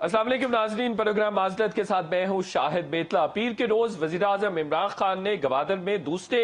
अस्सलाम वालेकुम नाज़रीन, प्रोग्राम माज़रत के साथ मैं हूँ शाहिद बेतला। पीर के रोज वज़ीर-ए-आज़म इमरान खान ने गवादर में दूसरे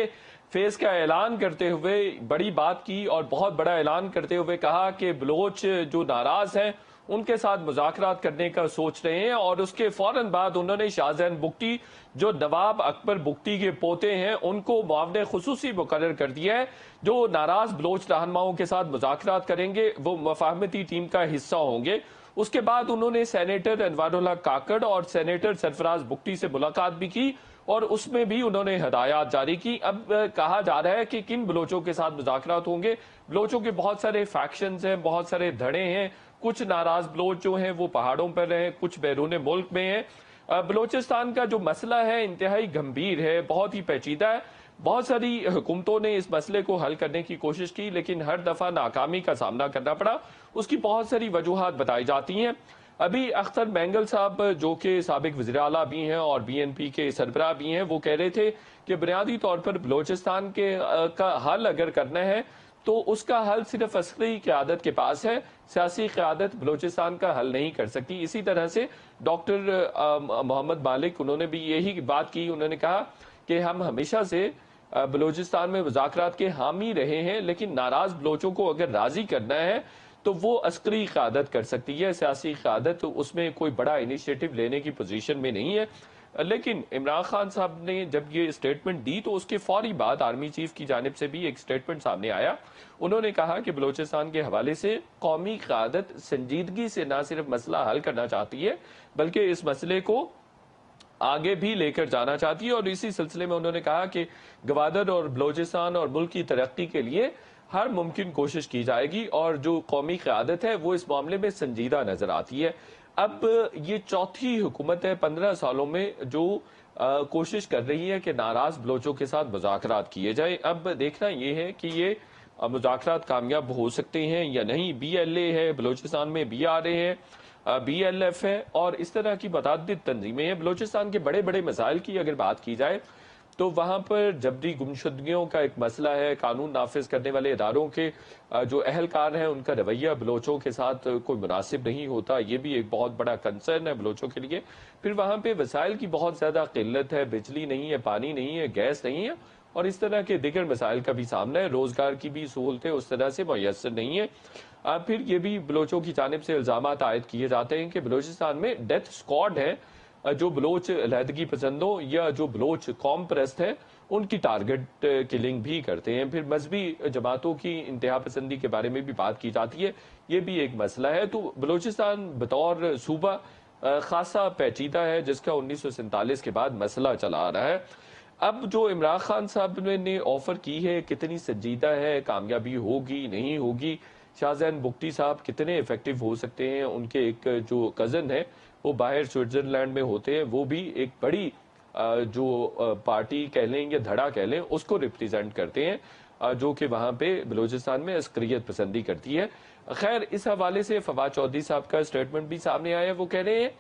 फेज का ऐलान करते हुए बड़ी बात की और बहुत बड़ा ऐलान करते हुए कहा कि बलोच जो नाराज हैं उनके साथ मुज़ाकरात करने का सोच रहे हैं। और उसके फौरन बाद उन्होंने शाहजहान बुगटी जो नवाब अकबर बुगटी के पोते हैं उनको मुआवने खुसूसी मुकर्रर कर दिया है। जो नाराज बलोच रहनुमाओं के साथ मुज़ाकरात करेंगे वो मफाहमती टीम का हिस्सा होंगे। उसके बाद उन्होंने सेनेटर अनवारुल्लाह काकड़ और सेनेटर सरफराज बुगटी से मुलाकात भी की और उसमें भी उन्होंने हदायत जारी की। अब कहा जा रहा है कि किन बलोचों के साथ मुज़ाकरात होंगे। बलोचों के बहुत सारे फैक्शंस हैं, बहुत सारे धड़े हैं। कुछ नाराज बलोच जो हैं वो पहाड़ों पर हैं, कुछ बैरून मुल्क में हैं। बलोचिस्तान का जो मसला है इंतहाई गंभीर है, बहुत ही पेचीदा है। बहुत सारी हुकूमतों ने इस मसले को हल करने की कोशिश की लेकिन हर दफा नाकामी का सामना करना पड़ा। उसकी बहुत सारी वजूहात बताई जाती हैं। अभी अख्तर मैंगल साहब जो कि साबिक वज़ीर आला भी हैं और BNP के सरबराह भी हैं, वो कह रहे थे कि बुनियादी तौर पर बलोचिस्तान के का हल अगर करना है तो उसका हल सिर्फ अस्करी क़यादत के पास है। सियासी क़यादत बलोचिस्तान का हल नहीं कर सकती। इसी तरह से डॉक्टर मोहम्मद मालिक उन्होंने भी यही बात की। उन्होंने कहा कि हम हमेशा से बलोचिस्तान में मुज़ाकरात के हामी रहे हैं लेकिन नाराज बलोचों को अगर राजी करना है तो वो अस्करी क़यादत कर सकती है, सियासी क़यादत उसमें कोई बड़ा इनिशिएटिव लेने की पोजीशन में नहीं है। लेकिन इमरान खान साहब ने जब ये स्टेटमेंट दी तो उसके फौरी बाद आर्मी चीफ की जानिब से भी एक स्टेटमेंट सामने आया। उन्होंने कहा कि बलोचिस्तान के हवाले से कौमी क़यादत संजीदगी से न सिर्फ मसला हल करना चाहती है बल्कि इस मसले को आगे भी लेकर जाना चाहती है। और इसी सिलसिले में उन्होंने कहा कि गवादर और बलोचिस्तान और मुल्क की तरक्की के लिए हर मुमकिन कोशिश की जाएगी और जो कौमी क़यादत है वो इस मामले में संजीदा नजर आती है। अब ये चौथी हुकूमत है 15 सालों में जो कोशिश कर रही है कि नाराज बलोचों के साथ मुज़ाकरात किए जाए। अब देखना ये है कि ये मुज़ाकरात कामयाब हो सकते हैं या नहीं। BLA है बलोचिस्तान में, BRA है, BLF है और इस तरह की मुतअद्दिद तंजीमें हैं। बलोचिस्तान के बड़े बड़े मसाइल की अगर बात की जाए तो वहाँ पर जबरी गुमशुदगियों का एक मसला है। कानून नाफिज करने वाले इदारों के जो अहलकार हैं उनका रवैया बलोचों के साथ कोई मुनासिब नहीं होता, ये भी एक बहुत बड़ा कंसर्न है बलोचों के लिए। फिर वहाँ पे वसाइल की बहुत ज़्यादा किल्लत है, बिजली नहीं है, पानी नहीं है, गैस नहीं है और इस तरह के दिगर मसाइल का भी सामना है। रोज़गार की भी सहूलतें उस तरह से मुयस्सर नहीं है। फिर ये भी बलोचों की जानिब से इल्ज़ामात आयद किए जाते हैं कि बलोचिस्तान में डेथ स्क्वाड है जो बलोच अलहदगी पसंदों या जो बलोच कौम परस्त है उनकी टारगेट किलिंग भी करते हैं। फिर मजहबी जमातों की इंतहा पसंदी के बारे में भी बात की जाती है, ये भी एक मसला है। तो बलोचिस्तान बतौर सूबा खासा पेचीदा है जिसका 1947 के बाद मसला चला आ रहा है। अब जो इमरान खान साहब ने ऑफर की है कितनी संजीदा है, कामयाबी होगी नहीं होगी, शाहजहान बुगटी साहब कितने इफेक्टिव हो सकते हैं। उनके एक जो कज़न है वो बाहर स्विट्जरलैंड में होते हैं, वो भी एक बड़ी जो पार्टी कह लें या धड़ा कह लें उसको रिप्रेजेंट करते हैं जो कि वहाँ पे बलूचिस्तान में अस्करियत पसंदी करती है। खैर इस हवाले से फवाद चौधरी साहब का स्टेटमेंट भी सामने आया। वो कह रहे हैं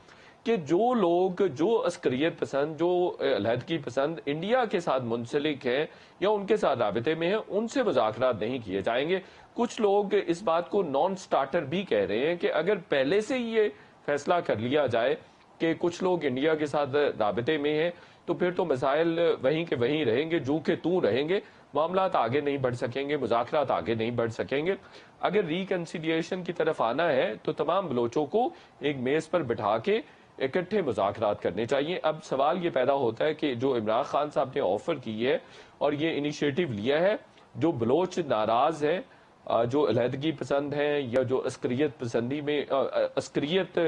कि जो लोग जो अस्करियत पसंद, जो अलहदगी पसंद इंडिया के साथ मुंसलिक है या उनके साथ राबते में है, उनसे मुज़ाकरात नहीं किए जाएंगे। कुछ लोग इस बात को नॉन स्टार्टर भी कह रहे हैं कि अगर पहले से ये फैसला कर लिया जाए कि कुछ लोग इंडिया के साथ राबते में हैं तो फिर तो मसाइल वहीं के वहीं रहेंगे, जो कि तू रहेंगे, मामलात आगे नहीं बढ़ सकेंगे, मुज़ाकरात आगे नहीं बढ़ सकेंगे। अगर रिकन्सिलिएशन की तरफ आना है तो तमाम बलोचों को एक मेज़ पर बिठा के इकट्ठे मुज़ाकरात करने चाहिए। अब सवाल ये पैदा होता है कि जो इमरान खान साहब ने ऑफर की है और ये इनिशिएटिव लिया है, जो बलोच नाराज है, जो अलहदगी पसंद हैं या जो अस्करियत पसंदी में अस्करियत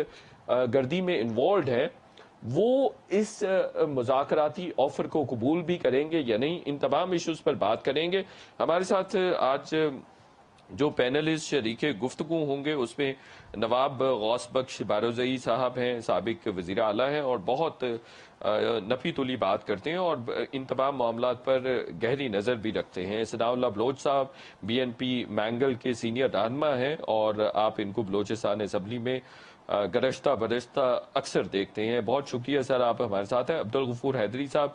गर्दी में इन्वॉल्व है, वो इस मुज़ाकराती ऑफर को कबूल भी करेंगे या नहीं, इन तमाम इश्यूज पर बात करेंगे। हमारे साथ आज जो पैनलिस्ट शरीके गुफ्तगू होंगे उसमें नवाब गौस बख्श बारोज़ई साहब हैं, साबिक वज़ीर आला हैं और बहुत नफ़ी तुली बात करते हैं और इन तमाम मामलात पर गहरी नज़र भी रखते हैं। सनाउल्लाह बलोच साहब BNP मैंगल के सीनियर रहनुमा हैं और आप इनको बलोचिस्तान असम्बली में गरश्ता बरश्ता अक्सर देखते हैं। बहुत शुक्रिया सर, आप हमारे साथ हैं। अब्दुल गफूर हैदरी साहब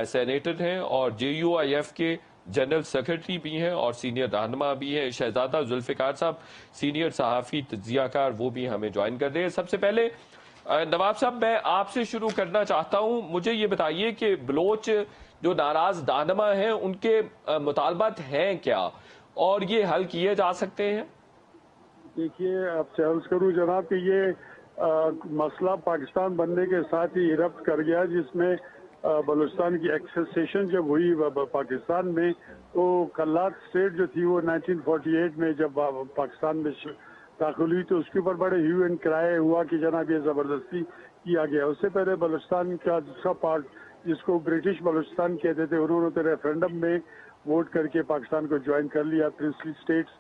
सेनेटर हैं और JUIF के जनरल सेक्रेटरी भी हैं और सीनियर रहनुमा भी हैं। शहजादा जुल्फ़िकार साहब सीनियर सहाफ़ी तज्ज़ियाकार, वो भी हमें ज्वाइन कर रहे हैं। सबसे पहले नवाब साहब, मैं आपसे शुरू करना चाहता हूं। मुझे ये बताइए कि बलोच जो नाराज रहनुमा हैं उनके मुतालबात हैं क्या, और ये हल किए जा सकते हैं? देखिए, आपसे अर्ज करूं जनाब कि ये मसला पाकिस्तान बनने के साथ ही इरप्ट कर गया, जिसमें बलूचिस्तान की एक्सेसेशन जब हुई पाकिस्तान में, तो कल्लात स्टेट जो थी वो 1948 में जब पाकिस्तान में दाखिल हुई, तो उसके ऊपर बड़े ह्यू एंड क्राई हुआ कि जनाब ये ज़बरदस्ती किया गया। उससे पहले बलूचिस्तान का दूसरा पार्ट, जिसको ब्रिटिश बलूचिस्तान कहते थे, उन्होंने तो रेफरेंडम में वोट करके पाकिस्तान को ज्वाइन कर लिया। प्रिंसली स्टेट्स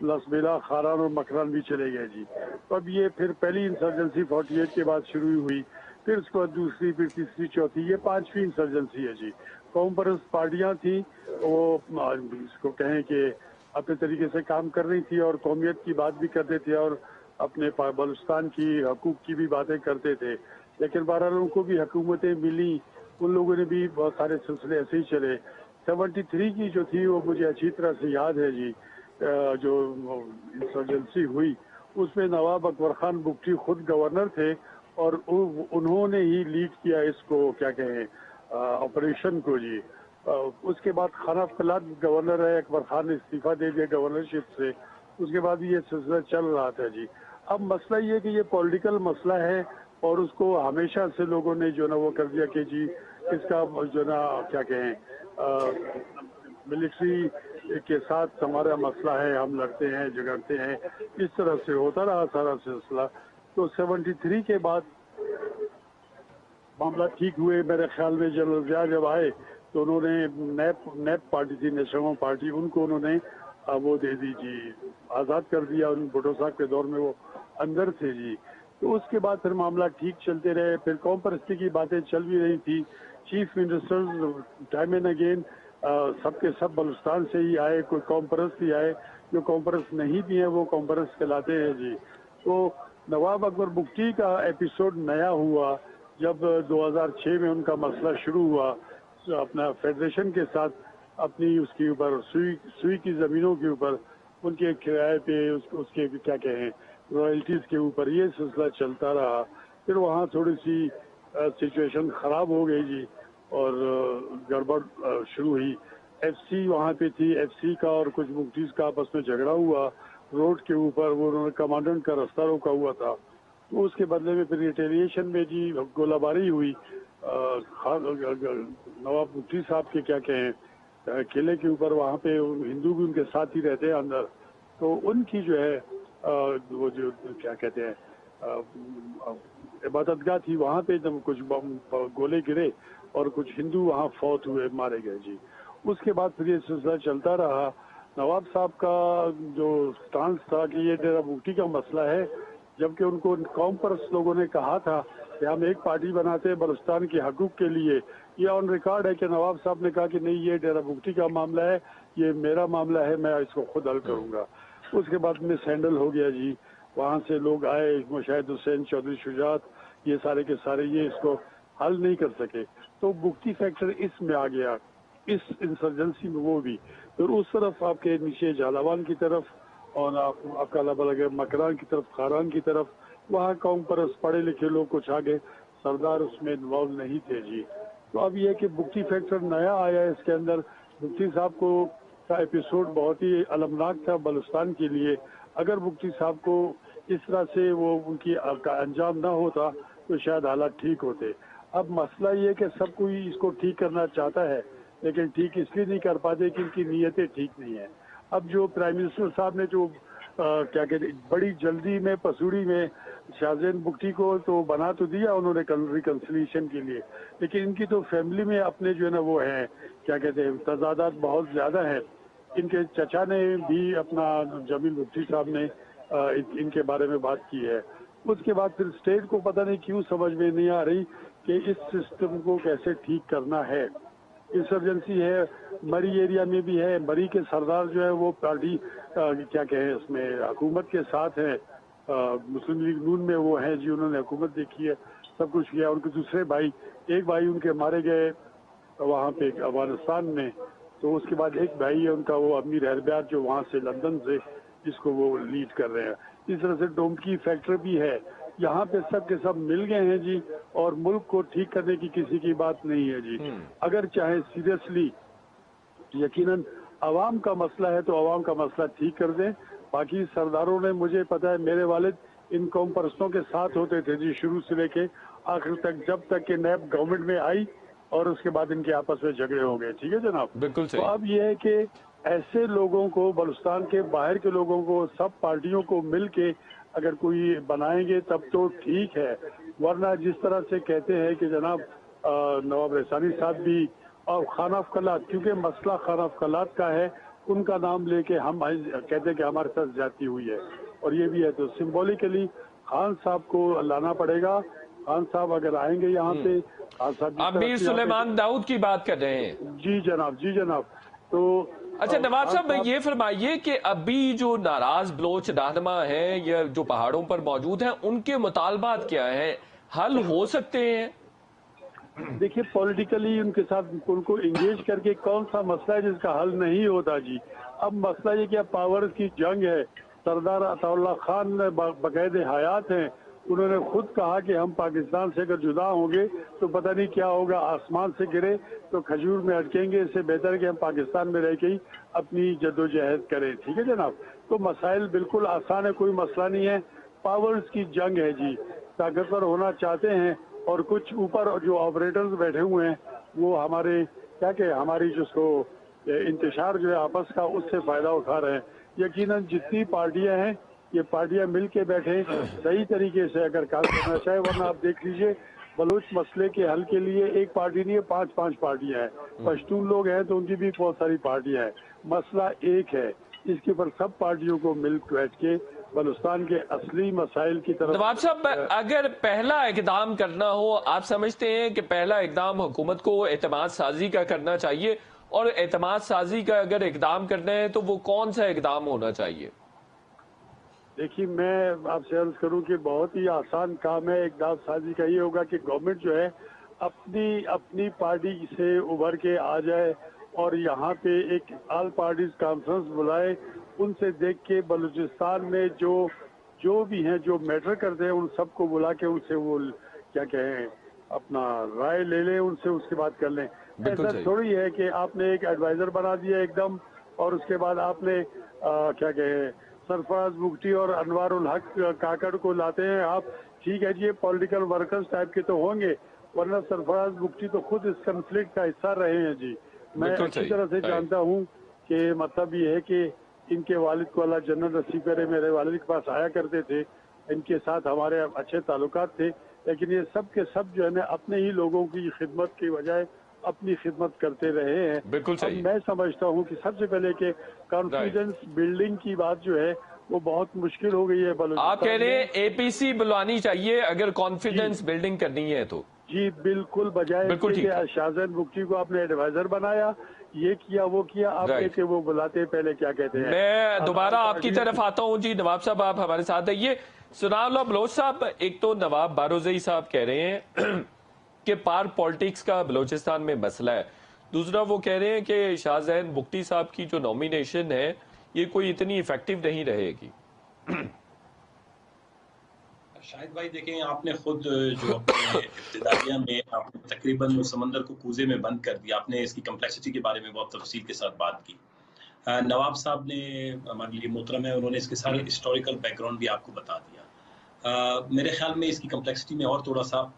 लसबेला, खारान और मकरान भी चले गए जी। तो अब ये फिर पहली इंसर्जेंसी 48 के बाद शुरू हुई, फिर उसके बाद दूसरी, फिर तीसरी, चौथी, ये पांचवी इंसर्जेंसी है जी। कौम परस्त पार्टियां थी, वो इसको कहें कि अपने तरीके से काम कर रही थी और कौमियत की बात भी करते थे और अपने बलूचिस्तान की हकूक की भी बातें करते थे। लेकिन बहरहाल उनको भी हुकूमतें मिली, उन लोगों ने भी बहुत सारे सिलसिले ऐसे ही चले। 73 की जो थी वो मुझे अच्छी तरह से याद है जी। जो इंसर्जेंसी हुई उसमें नवाब अकबर खान बुगटी खुद गवर्नर थे और उन्होंने ही लीड किया इसको, क्या कहें, ऑपरेशन को जी। उसके बाद खाना फलाद गवर्नर है, अकबर खान ने इस्तीफा दे दिया गवर्नरशिप से। उसके बाद ये सिलसिला चल रहा था जी। अब मसला ये कि ये पॉलिटिकल मसला है और उसको हमेशा से लोगों ने जो ना वो कर दिया कि जी इसका जो ना क्या कहें, मिलिट्री के साथ हमारा मसला है, हम लड़ते हैं झगड़ते हैं, इस तरह से होता रहा सारा सिलसिला। तो 73 के बाद मामला ठीक हुए। मेरे ख्याल में जनरल ज़िया जब आए तो उन्होंने नेप पार्टी थी, नेशनल पार्टी, उनको उन्होंने वो दे दी जी, आज़ाद कर दिया। उन भुट्टो साहब के दौर में वो अंदर थे जी। तो उसके बाद फिर मामला ठीक चलते रहे। फिर कौम परस्ती की बातें चल भी रही थी। Chief ministers time and again सबके सब बलूचिस्तान से ही आए, कोई कौम परस्त ही आए, जो कौम परस्त नहीं भी हैं वो कौम परस्त कहलाते हैं जी। तो नवाब अकबर बुगटी का एपिसोड नया हुआ जब 2006 में उनका मसला शुरू हुआ अपना फेडरेशन के साथ, अपनी उसके ऊपर सुई की ज़मीनों के ऊपर उनके किराए पे उसके क्या कहें रॉयल्टीज़ के ऊपर ये सिलसिला चलता रहा। फिर वहाँ थोड़ी सी सिचुएशन ख़राब हो गई जी और गड़बड़ शुरू हुई। एफसी वहाँ पे थी, एफसी का और कुछ मुफ्तीज का आपस में झगड़ा हुआ रोड के ऊपर। वो उन्होंने कमांडेंट का रास्ता रोका हुआ था, तो उसके बदले में फिर रिटेलिएशन में जी गोलाबारी हुई। नवाब मुफ्ती साहब के क्या कहें किले के ऊपर, वहाँ पे हिंदू भी उनके साथ ही रहते हैं अंदर। तो उनकी जो है वो जो क्या कहते हैं इबादतगाह थी, वहाँ पे जब कुछ गोले गिरे और कुछ हिंदू वहाँ फौत हुए, मारे गए जी। उसके बाद फिर ये सिलसिला चलता रहा। नवाब साहब का जो स्टांस था कि ये डेरा मुफ्ती का मसला है, जबकि उनको कौम परस्त लोगों ने कहा था कि हम एक पार्टी बनाते हैं बलूचिस्तान के हकूक के लिए। ये ऑन रिकॉर्ड है कि नवाब साहब ने कहा कि नहीं, ये डेरा मुफ्ती का मामला है, ये मेरा मामला है, मैं इसको खुद हल करूंगा। उसके बाद मिस हैंडल हो गया जी। वहाँ से लोग आए, मुशाहिद हुसैन, चौधरी शुजात, ये सारे के सारे ये इसको हल नहीं कर सके। तो बुगटी फैक्टर इसमें आ गया, इस इंसर्जेंसी में वो भी। फिर उस तरफ आपके नीचे झालावान की तरफ और आपका अलग मकरान की तरफ, खारान की तरफ, वहाँ कौम परस्त पढ़े लिखे लोग कुछ आगे, सरदार उसमें इन्वॉल्व नहीं थे जी। तो अब यह कि बुगटी फैक्टर नया आया इसके अंदर। बुगटी साहब को का एपिसोड बहुत ही अलमनाक था बलूचिस्तान के लिए। अगर बुगटी साहब को इस तरह से वो उनकी का अंजाम ना होता तो शायद हालात ठीक होते। अब मसला ये कि सब कोई इसको ठीक करना चाहता है, लेकिन ठीक इसलिए नहीं कर पाते कि इनकी नीयतें ठीक नहीं है। अब जो प्राइम मिनिस्टर साहब ने जो क्या कहते बड़ी जल्दी में पसूड़ी में शाहजैन बुगटी को तो बना तो दिया उन्होंने रिकन्सिलिएशन के लिए, लेकिन इनकी तो फैमिली में अपने जो है ना वो है, क्या कहते हैं, तजादात बहुत ज़्यादा है। इनके चचा ने भी अपना, जमील बुगटी साहब ने इनके बारे में बात की है। उसके बाद फिर स्टेट को पता नहीं क्यों समझ में नहीं आ रही कि इस सिस्टम को कैसे ठीक करना है। इंसर्जेंसी है, मरी एरिया में भी है। मरी के सरदार जो है वो पार्टी क्या कहें उसमें हुकूमत के साथ है, मुस्लिम लीग नून में वो हैं जी, उन्होंने हुकूमत देखी है, सब कुछ किया। उनके दूसरे भाई, एक भाई उनके मारे गए वहाँ पे अफगानिस्तान में, तो उसके बाद एक भाई है उनका वो अमीर अरबियात जो वहाँ से लंदन से जिसको वो लीड कर रहे हैं। इस तरह से डोमकी फैक्टर भी है। यहाँ पे सब के सब मिल गए हैं जी, और मुल्क को ठीक करने की किसी की बात नहीं है जी। अगर चाहे सीरियसली यकीनन आवाम का मसला है तो आवाम का मसला ठीक कर दें। बाकी सरदारों ने, मुझे पता है मेरे वालिद इन कौम परस्तों के साथ होते थे जी, शुरू से लेके आखिर तक, जब तक कि नैब गवर्नमेंट में आई और उसके बाद इनके आपस में झगड़े हो गए। ठीक है जनाब, बिल्कुल तो सही। अब ये है कि ऐसे लोगों को, बलूचिस्तान के बाहर के लोगों को, सब पार्टियों को मिल के अगर कोई बनाएंगे तब तो ठीक है, वरना जिस तरह से कहते हैं कि जनाब नवाब रसानी साहब भी और खान ऑफ कलात, क्योंकि मसला खान ऑफ कलात का है, उनका नाम लेके हम कहते हैं कि हमारे साथ ज्यादती हुई है, और ये भी है। तो सिंबॉलिकली खान साहब को लाना पड़ेगा। खान साहब अगर आएंगे यहाँ पे, खान साहब आप मीर सुलेमान दाऊद की बात कर रहे हैं? जी जनाब, जी जनाब। तो अच्छा नवाब साहब, ये फरमाइए कि अभी जो नाराज बलोच रहनुमा हैं या जो पहाड़ों पर मौजूद हैं, उनके मुतालबात क्या हैं, हल हो सकते हैं? देखिए, पॉलिटिकली उनके साथ उनको इंगेज करके कौन सा मसला है जिसका हल नहीं होता जी। अब मसला ये क्या पावर की जंग है। सरदार अताउल्लाह खान बाकायदे हयात हैं, उन्होंने खुद कहा कि हम पाकिस्तान से अगर जुदा होंगे तो पता नहीं क्या होगा, आसमान से गिरे तो खजूर में अटकेंगे, इससे बेहतर है कि हम पाकिस्तान में रह के ही अपनी जद्दोजहद करें। ठीक है जनाब, तो मसाइल बिल्कुल आसान है, कोई मसला नहीं है। पावर्स की जंग है जी, ताकतवर होना चाहते हैं, और कुछ ऊपर जो ऑपरेटर्स बैठे हुए हैं वो हमारे क्या कहे, हमारी जिसको इंतशार जो है आपस का, उससे फायदा उठा रहे हैं। यकीनन जितनी पार्टियां हैं, ये पार्टियां मिल के बैठे सही तरीके से अगर काम करना चाहे, वरना आप देख लीजिए बलूच मसले के हल के लिए एक पार्टी नहीं है, 5-5 पार्टियां हैं। पश्तून लोग हैं तो उनकी भी बहुत सारी पार्टियां हैं। मसला एक है, इसके ऊपर सब पार्टियों को मिल बैठ के बलूचिस्तान के असली मसाइल की तरफ। नवाब साहब, अगर पहला इकदाम करना हो, आप समझते हैं कि पहला इकदाम हुकूमत को एतमाद साजी का करना चाहिए, और एतमाद साजी का अगर इकदाम करना है तो वो कौन सा इकदाम होना चाहिए? देखिए, मैं आपसे अर्ज करूं कि बहुत ही आसान काम है। इकदाम साजी का ये होगा कि गवर्नमेंट जो है अपनी पार्टी से उभर के आ जाए और यहाँ पे एक ऑल पार्टीज कॉन्फ्रेंस बुलाए, उनसे देख के बलूचिस्तान में जो भी हैं, जो मैटर करते हैं, उन सबको बुला के उनसे वो क्या कहें अपना राय ले लें, उनसे उसके बाद कर लें। ऐसा थोड़ी है कि आपने एक एडवाइजर बना दिया एकदम, और उसके बाद आपने क्या कहें सरफराज मुफ्ती और अनवारुल हक काकड़ को लाते हैं आप। ठीक है जी, ये पॉलिटिकल वर्कर्स टाइप के तो होंगे, वरना सरफराज मुफ्ती तो खुद इस कन्फ्लिक्ट का हिस्सा रहे हैं जी। मैं अच्छी तरह से जानता हूँ कि मतलब ये है कि इनके वालिद को अल्लाह जन्नत नसीब करे, मेरे वालिद के पास आया करते थे, इनके साथ हमारे अच्छे ताल्लुकात थे, लेकिन ये सब के सब जो है ना अपने ही लोगों की खिदमत की बजाय अपनी खिदमत करते रहे हैं। बिल्कुल सही। मैं समझता हूँ कि सबसे पहले कि कॉन्फिडेंस बिल्डिंग की बात जो है वो बहुत मुश्किल हो गई है बलूचिस्तान। आप कह रहे हैं एपीसी बुलवानी चाहिए अगर कॉन्फिडेंस बिल्डिंग करनी है तो? जी बिल्कुल, बजाय शाहजहान मुफ्ती को आपने एडवाइजर बनाया, ये किया वो किया, आप लेके वो बुलाते पहले क्या कहते हैं। मैं दोबारा आपकी तरफ आता हूँ जी नवाब साहब, आप हमारे साथ है। ये सुनाउल्लाह बलोच साहब, एक तो नवाब बारोजई साहब कह रहे हैं कि पार पॉलिटिक्स का बलोचिस्तान में मसला है, दूसरा वो कह रहे हैं कि शाहजहान मुफ्ती साहब की जो नॉमिनेशन है ये कोई इतनी इफेक्टिव नहीं रहेगी। शाहिद भाई देखें, आपने खुद जो अपने इब्तिदाइया में आपने तकरीबन समंदर को कूजे में बंद कर दिया, आपने इसकी कम्प्लेक्सिटी के बारे में बहुत तफसील के साथ बात की। नवाब साहब ने हमारे लिए मोहतरम है, उन्होंने इसके सारे हिस्टोरिकल बैकग्राउंड भी आपको बता दिया। मेरे ख्याल में इसकी कम्प्लेक्सिटी में और थोड़ा सा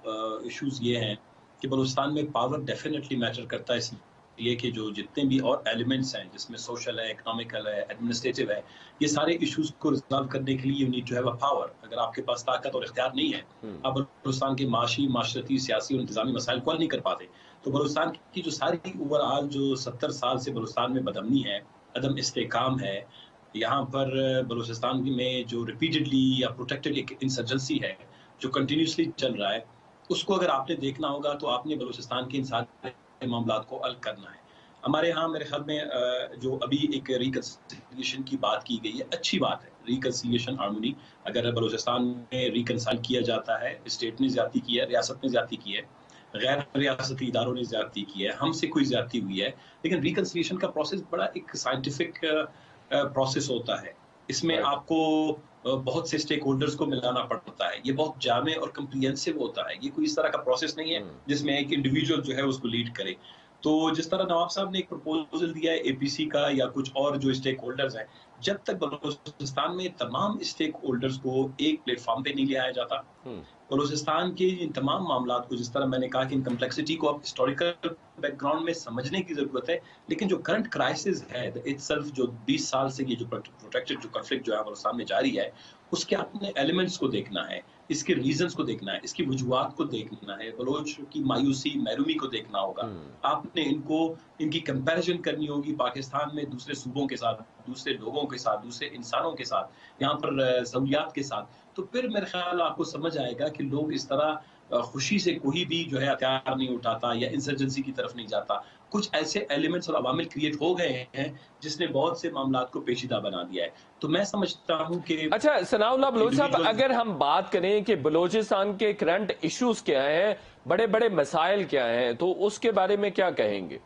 इश्यूज ये हैं कि बलूचिस्तान में पावर डेफिनेटली मैटर करता है, इसलिए कि जो जितने भी और एलिमेंट्स हैं जिसमें सोशल है, इकोनॉमिकल है, एडमिनिस्ट्रेटिव है, ये सारे इश्यूज को रिजॉल्व करने के लिए you need to have a power. अगर आपके पास ताकत और इख्तियार नहीं है, आप बलूचिस्तान के माशी, माशरती, सियासी और इंतजामी मसाइल को हल नहीं कर पाते। तो बलूचिस्तान की जो सारी ओवरऑल जो 70 साल से बलूचिस्तान में बदअमनी है, अदम इस्तेकाम है, यहाँ पर बलूचिस्तान में जो रिपीटेडली या प्रोटेक्टेड एक इंसर्जेंसी है जो कंटिन्यूसली चल रहा है, उसको अगर आपने देखना होगा तो आपने बलूचिस्तान के इन सारे मामलों को हल करना है। हमारे यहाँ मेरे ख्याल में जो अभी एक रिकंसिलिएशन की बात की गई है, अच्छी बात है, रिकंसिलिएशन हार्मोनी। अगर बलूचिस्तान में रिकंसाइल किया जाता है, स्टेट ने ज्यादती की है, रियासत ने ज्यादती की है, गैर रियासती इदारों ने ज्यादती की है, हमसे कोई ज्यादती हुई है, लेकिन रिकंसिलिएशन का प्रोसेस बड़ा एक साइंटिफिक प्रोसेस होता है। इसमें आपको बहुत से स्टेक होल्डर्स को मिलाना पड़ता है। ये बहुत जामे और कम्प्रिहेंसिव होता है। ये कोई इस तरह का प्रोसेस नहीं है जिसमें एक इंडिविजुअल जो है उसको लीड करे। तो जिस तरह नवाब साहब ने एक प्रपोजल दिया है एपीसी का या कुछ और जो स्टेक होल्डर्स हैं, जब तक बलूचिस्तान में तमाम स्टेक होल्डर्स को एक प्लेटफॉर्म पे नहीं ले आया जाता, बलूचिस्तान के इन तमाम मामलात को, जिस तरह मैंने कहा कि इन कम्प्लेक्सिटी को आप हिस्टोरिकल बैकग्राउंड में समझने की जरूरत है, लेकिन जो करंट क्राइसिस है इटसेल्फ, जो 20 साल से ये जो प्रोटेक्टेड जो कन्फ्लिक्ट जो है बलूचिस्तान में जारी है, उसके आपने एलिमेंट्स को देखना है, इसके रीजंस को देखना है, इसकी वजूहात को देखना है, बलोच की मायूसी महरूमी को देखना होगा। आपने इनकी कंपैरिजन करनी होगी पाकिस्तान में दूसरे सूबों के साथ, दूसरे लोगों के साथ, दूसरे इंसानों के साथ, यहाँ पर सहूलियात के साथ। तो फिर मेरे ख्याल आपको समझ आएगा कि लोग इस तरह खुशी से कोई भी जो है हथियार नहीं उठाता या इंसर्जेंसी की तरफ नहीं जाता। कुछ ऐसे एलिमेंट्स और अवामिल क्रिएट हो गए हैं जिसने बहुत से मामलात को पेचीदा बना दिया है। तो मैं समझता हूं कि अच्छा सनाउल्लाह बलोच साहब, अगर हम बात करें कि बलूचिस्तान के करंट इश्यूज क्या हैं, बड़े बड़े मसाइल क्या हैं, तो उसके बारे में क्या कहेंगे?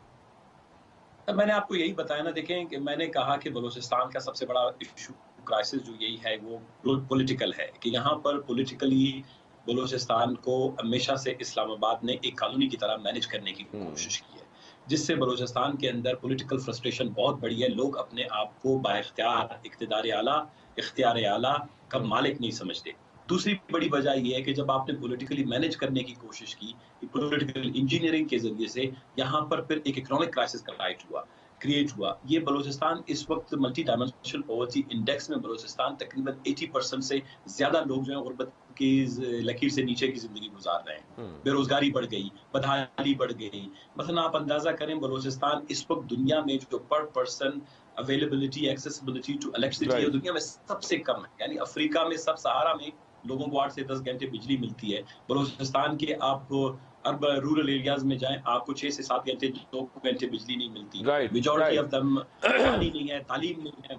मैंने आपको यही बताया ना, देखें कि मैंने कहा कि बलूचिस्तान का सबसे बड़ा इशू क्राइसिस जो यही है वो पॉलिटिकल है, कि यहाँ पर पॉलिटिकली बलूचिस्तान को हमेशा से इस्लामाबाद ने एक कॉलोनी की तरह मैनेज करने की कोशिश की है, जिससे बलूचिस्तान के अंदर पॉलिटिकल फ्रस्ट्रेशन बहुत बड़ी है। लोग अपने आप को बाइख्तियार इख्तियार आला का मालिक नहीं समझते। दूसरी बड़ी वजह यह है कि जब आपने पॉलिटिकली मैनेज करने की कोशिश की, पॉलिटिकल इंजीनियरिंग के जरिए से, यहाँ पर फिर एक इकोनॉमिक क्राइसिस का क्रिएट हुआ। ये बलूचिस्तान इस वक्त मल्टी डायमेंशनल पॉवर्टी इंडेक्स में बलूचिस्तान तकरीबन 80% से ज्यादा लोग जो है गुर्बत की लकीर से नीचे की जिंदगी गुजार रहे हैं। बेरोजगारी बढ़ गई, बदहाली बढ़ गई। मतलब आप अंदाजा करें, बलूचिस्तान इस वक्त दुनिया में जो per person availability, accessibility to electricity है दुनिया में सबसे कम है। यानी अफ्रीका में, सब सहारा में लोगों को 8 से 10 घंटे बिजली मिलती है। बलूचिस्तान के आपको अर्बन रूरल एरियाज में जाएं, आपको 6 से 7 घंटे, 2 घंटे बिजली नहीं मिलती। मेजॉरिटी ऑफ दम पानी नहीं है, तालीम नहीं है,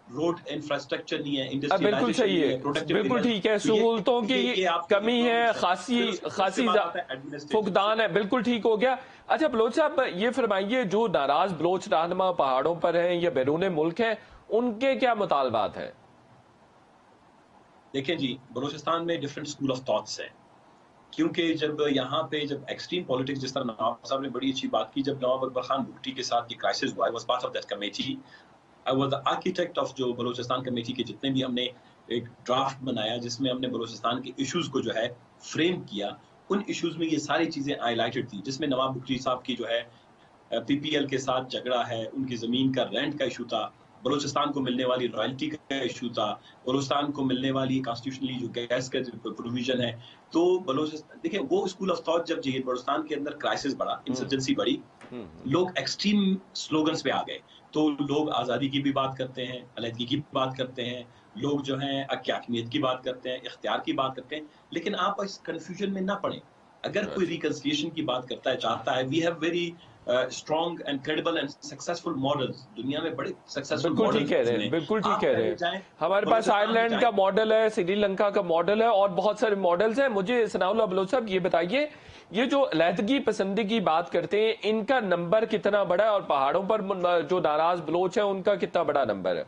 रोड इंफ्रास्ट्रक्चर नहीं है, बिल्कुल सही है, बिल्कुल ठीक है, सहूलतों की कमी है, खासी फुकदान है, बिल्कुल ठीक हो गया। अच्छा बलोच साहब, ये फरमाइए, जो नाराज बलोच रहनुमा पहाड़ों पर हैं या बैरून मुल्क हैं, उनके क्या मुतालबात हैं? देखिए जी, बलूचिस्तान में डिफरेंट स्कूल ऑफ थॉट्स हैं, क्योंकि जब यहाँ पे जब एक्सट्रीम पॉलिटिक्स, जिस तरह नवाब साहब ने बड़ी अच्छी बात की, जब नवाब अकबर खान भुट्टी के साथ ये क्राइसिस हुआ, I was part of that committee, I was the architect of जो बलूचिस्तान कमेटी के जितने भी हमने एक ड्राफ्ट बनाया जिसमें हमने बलूचिस्तान के इश्यूज को जो है फ्रेम किया, उन इश्यूज में ये सारी चीजें हाईलाइटेड थी, जिसमें नवाब भुट्टी साहब की जो है पीपीएल के साथ झगड़ा है, उनकी जमीन का रेंट का इशू था, बलूचिस्तान को मिलने वाली रॉयल्टी का इशू था, बलूचिस्तान को मिलने वाली कॉन्स्टिट्यूशनली जो गैस का प्रोविजन है। तो बलूचिस्तान, देखिए वो स्कूल ऑफ थॉट जब बलूचिस्तान के अंदर क्राइसिस बढ़ा, इंसर्जेंसी बढ़ी, लोग एक्सट्रीम स्लोगन्स पे आ गए। तो लोग आज़ादी की भी बात करते हैं, अलहदगी की बात करते हैं, लोग जो हैं हकीमियत की बात करते हैं, इख्तियार की बात करते हैं, लेकिन आप इस कंफ्यूजन में ना पड़े। अगर कोई रिकंसिलिएशन की बात करता है, चाहता है, we have very strong and credible and successful models, दुनिया में बड़े सक्सेसफुल बिल्कुल ठीक कह रहे हैं, बिल्कुल ठीक कह रहे हैं। हमारे पास आयरलैंड का मॉडल है, श्रीलंका का मॉडल है और बहुत सारे मॉडल्स हैं। मुझे सनाउल्लाह बलोच साहब ये बताइए, ये जो अलहदगी पसंदी की बात करते हैं, इनका नंबर कितना बड़ा है और पहाड़ों पर जो नाराज बलोच है उनका कितना बड़ा नंबर है?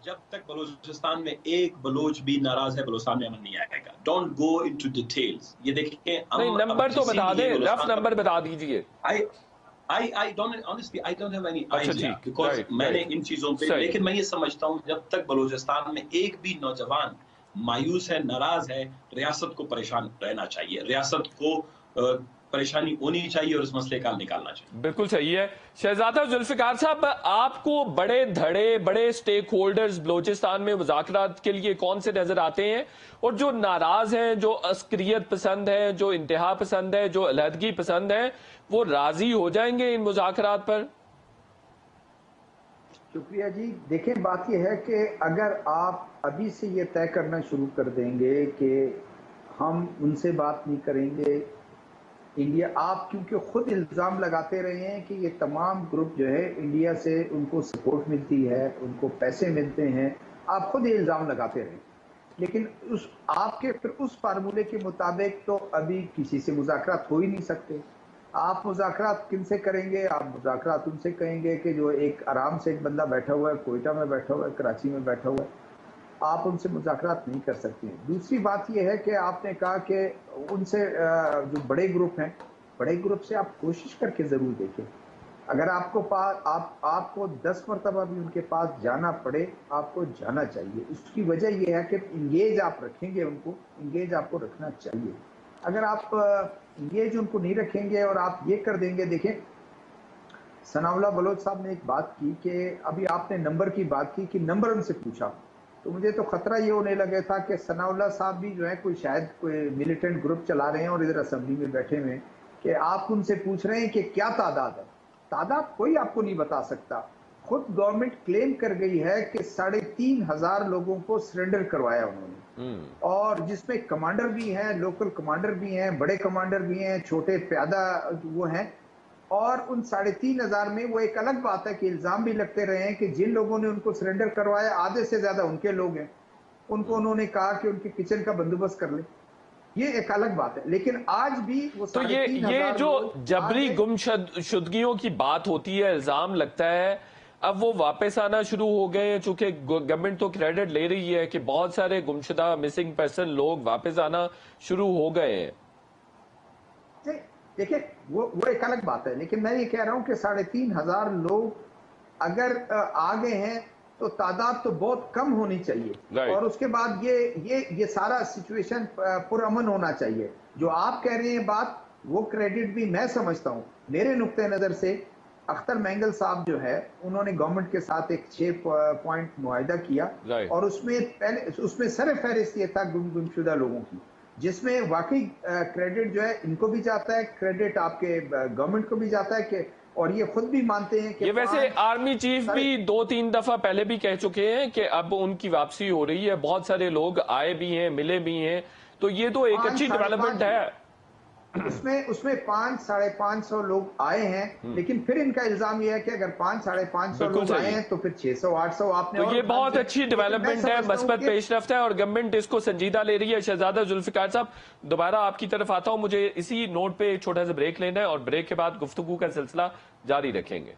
जब तक बलूचिस्तान में एक बलोच भी नाराज है, बलूचिस्तान में अमन नहीं आएगा। Don't go into details. ये देखिए, नहीं नंबर तो बता दें, रफ नंबर बता दीजिए। I don't honestly, I don't have any idea because मैंने इन चीजों पे, लेकिन मैं ये समझता हूँ जब तक बलूचिस्तान में एक भी नौजवान मायूस है, नाराज है, रियासत को परेशान रहना चाहिए, रियासत को परेशानी होनी चाहिए और इस मसले का निकालना चाहिए। बिल्कुल सही है। शहजादा जुल्फिकार साहब, आपको बड़े धड़े, बड़े स्टेक होल्डर्स बलूचिस्तान में मुज़ाकरात के लिए कौन से नजर आते हैं, और जो नाराज हैं, जो अस्करियत पसंद है, जो इंतहा पसंद है, जो अलहदगी पसंद है, वो राजी हो जाएंगे इन मुज़ाकरात पर? शुक्रिया जी। देखें, बात यह है कि अगर आप अभी से ये तय करना शुरू कर देंगे कि हम उनसे बात नहीं करेंगे, इंडिया, आप क्योंकि खुद इल्ज़ाम लगाते रहे हैं कि ये तमाम ग्रुप जो है इंडिया से उनको सपोर्ट मिलती है, उनको पैसे मिलते हैं, आप खुद ये इल्ज़ाम लगाते रहे, लेकिन आपके फिर उस फार्मूले के मुताबिक तो अभी किसी से मुज़ाकरात हो ही नहीं सकते। आप मुज़ाकरात किन से करेंगे? आप मुज़ाकरात उनसे कहेंगे कि जो एक आराम से एक बंदा बैठा हुआ है, कोयटा में बैठा हुआ है, कराची में बैठा हुआ है, آپ ان سے مذاکرات نہیں کر سکتے ہیں۔ دوسری بات یہ ہے کہ آپ نے کہا کہ ان سے جو بڑے گروپ ہیں، بڑے گروپ سے آپ کوشش کر کے ضرور دیکھیں۔ اگر آپ کو 10 مرتبہ بھی ان کے پاس جانا پڑے، آپ کو جانا چاہیے۔ اس کی وجہ یہ ہے کہ انگیج آپ رکھیں گے، ان کو انگیج آپ کو رکھنا چاہیے۔ اگر آپ انگیج ان کو نہیں رکھیں گے اور آپ یہ کر دیں گے، دیکھیں ثناء اللہ بلوچ صاحب نے ایک بات کی کہ ابھی آپ نے نمبر کی بات کی کہ نمبر ان سے پوچھا، تو مجھے تو خطرہ یہ ہونے لگا تھا کہ ثناء اللہ صاحب بھی جو ہے شاید کوئی ملیٹنٹ گروپ چلا رہے ہیں اور ادھر اسمبلی میں بیٹھے ہوئے ہیں کہ آپ ان سے پوچھ رہے ہیں کہ کیا تعداد ہے۔ تعداد کوئی آپ کو نہیں بتا سکتا۔ خود گورنمنٹ کلیم کر گئی ہے کہ 3,500 لوگوں کو سرنڈر کروایا انہوں نے، اور جس میں کمانڈر بھی ہیں، لوکل کمانڈر بھی ہیں، بڑے کمانڈر بھی ہیں، چھوٹے پیادہ وہ ہیں۔ اور ان 3,500 میں وہ ایک الگ بات ہے کہ الزام بھی لگتے رہے ہیں کہ جن لوگوں نے ان کو سرنڈر کروایا آدھے سے زیادہ ان کے لوگ ہیں، ان کو انہوں نے کہا کہ ان کے کچن کا بندوبست کر لیں۔ یہ ایک الگ بات ہے، لیکن آج بھی وہ تو یہ جو جبری گمشدگیوں کی بات ہوتی ہے، الزام لگتا ہے، اب وہ واپس آنا شروع ہو گئے ہیں، چونکہ گورنمنٹ تو کریڈٹ لے رہی ہے کہ بہت سارے گمشدہ مسنگ پرسن لوگ واپس آنا شروع ہو گئے ہیں۔ دیکھیں وہ ایک الگ بات ہے، لیکن میں یہ کہہ رہا ہوں کہ 3,500 لوگ اگر آگے ہیں تو تعداد تو بہت کم ہونی چاہیے، اور اس کے بعد یہ سارا سچویشن پرامن ہونا چاہیے۔ جو آپ کہہ رہے ہیں بات، وہ کریڈٹ بھی میں سمجھتا ہوں میرے نقطہ نظر سے اختر مینگل صاحب جو ہے انہوں نے گورنمنٹ کے ساتھ ایک 6 پوائنٹ معاہدہ کیا، اور اس میں سر فہرست یہ تھا گمشدہ لوگوں کی، جس میں واقعی کریڈٹ جو ہے ان کو بھی جاتا ہے، کریڈٹ آپ کے گورنمنٹ کو بھی جاتا ہے کہ، اور یہ خود بھی مانتے ہیں کہ یہ ویسے آرمی چیف بھی 2-3 دفعہ پہلے بھی کہہ چکے ہیں کہ اب ان کی واپسی ہو رہی ہے، بہت سارے لوگ آئے بھی ہیں، ملے بھی ہیں، تو یہ تو ایک اچھی ڈیولپمنٹ ہے۔ اس میں 500-550 لوگ آئے ہیں، لیکن پھر ان کا الزام یہ ہے کہ اگر 500-550 لوگ آئے ہیں تو پھر 600-800 آپ نے، تو یہ بہت اچھی ڈیولپمنٹ ہے، مثبت پیش رفت ہے، اور گورنمنٹ اس کو سنجیدہ لے رہی ہے۔ شہزادہ ذوالفقار صاحب دوبارہ آپ کی طرف آتا ہوں، مجھے اسی نوٹ پہ ایک چھوٹا سا بریک لینا ہے، اور بریک کے بعد گفتگو کا سلسلہ جاری رکھیں گے۔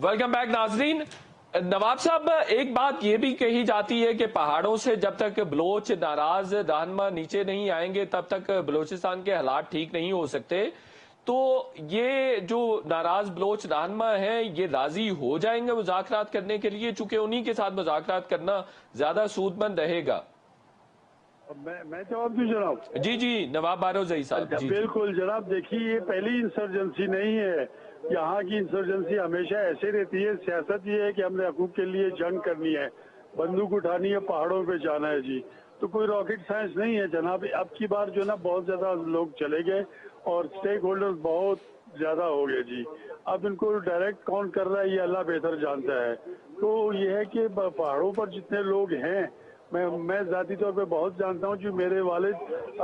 ویلکم بیک ناظرین۔ نواب صاحب، ایک بات یہ بھی کہی جاتی ہے کہ پہاڑوں سے جب تک بلوچ ناراض رہنما نیچے نہیں آئیں گے تب تک بلوچستان کے حالات ٹھیک نہیں ہو سکتے، تو یہ جو ناراض بلوچ رہنما ہیں یہ راضی ہو جائیں گے مذاکرات کرنے کے لیے، چونکہ انہی کے ساتھ مذاکرات کرنا زیادہ سود مند رہے گا؟ میں جواب دوں جناب؟ جی نواب بارودزئی صاحب۔ بالکل جناب، دیکھیے یہ پہلی انسرجنسی نہیں ہے، یہاں کی انسرجنسی ہمیشہ ایسے رہتی ہے۔ سیاست یہ ہے کہ ہم نے حقوق کے لیے جنگ کرنی ہے، بندوق اٹھانی ہے، پہاڑوں پہ جانا ہے جی، تو کوئی راکٹ سائنس نہیں ہے جناب۔ اب کی بار جو نا بہت زیادہ لوگ چلے گئے اور سٹیک ہولڈرز بہت زیادہ ہو گئے جی۔ اب ان کو ڈائریکٹ کون کر رہا ہے یہ اللہ بہتر جانتا ہے۔ تو یہ ہے کہ پہاڑوں پر جتنے لوگ ہیں، میں ذاتی طور پہ بہت جانتا ہوں، جو میرے والد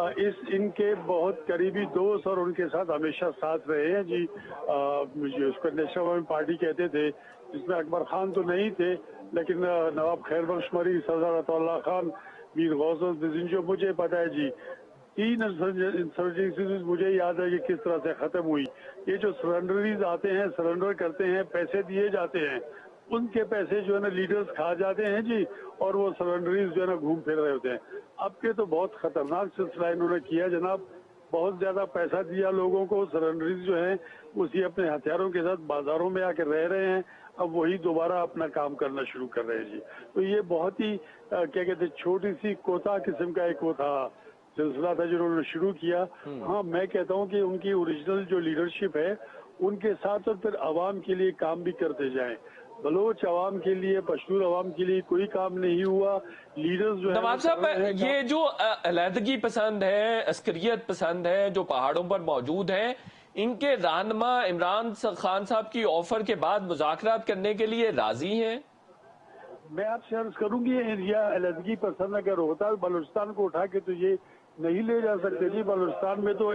ان کے بہت قریبی دوست اور ان کے ساتھ ہمیشہ ساتھ رہے ہیں جی۔ اس کو نیشنل عوامی پارٹی کہتے تھے، جس میں اکبر خان تو نہیں تھے، لیکن نواب خیر بخش مری، سردار عطا اللہ خان، میر غوث الدین، جو مجھے پتا ہے جی 3 انسرجنسیز مجھے یاد ہے کہ کس طرح سے ختم ہوئی۔ یہ جو سرنڈریز آتے ہیں، سرنڈر کرتے ہیں، پیسے دیے جاتے ہیں، ان کے پیسے جو ہے نا لیڈرز کھا جاتے ہیں جی، اور وہ سرنڈریز جو ہے نا گھوم پھر رہے ہوتے ہیں۔ اب کے تو بہت خطرناک سلسلہ انہوں نے کیا جناب، بہت زیادہ پیسہ دیا لوگوں کو، سرنڈریز جو ہیں اسی اپنے ہتھیاروں کے ساتھ بازاروں میں آ کے رہ رہے ہیں، اب وہی دوبارہ اپنا کام کرنا شروع کر رہے ہیں جی۔ تو یہ بہت ہی کیا کہتے ہیں چھوٹی سی کوتا قسم کا ایک وہ تھا سلسلہ تھا جنہوں نے شروع کیا۔ ہاں میں کہتا ہوں کہ ان کی اوریجنل جو لیڈرشپ ہے ان کے ساتھ، اور پھر عوام کے لیے کام بھی کرتے جائیں۔ بلوچ عوام کے لیے، پشتون عوام کے لیے کوئی کام نہیں ہوا، لیڈرز جو ہے۔ نواب صاحب، یہ جو علیحدگی پسند ہے، عسکریت پسند ہے، جو پہاڑوں پر موجود ہیں، ان کے رہنما عمران خان صاحب کی آفر کے بعد مذاکرات کرنے کے لیے راضی ہیں؟ میں آپ سے عرض کروں گی، یہ علیحدگی پسند اگر ہوتا بلوچستان کو اٹھا کے تو یہ نہیں لے جا سکتے جی۔ بلوچستان میں تو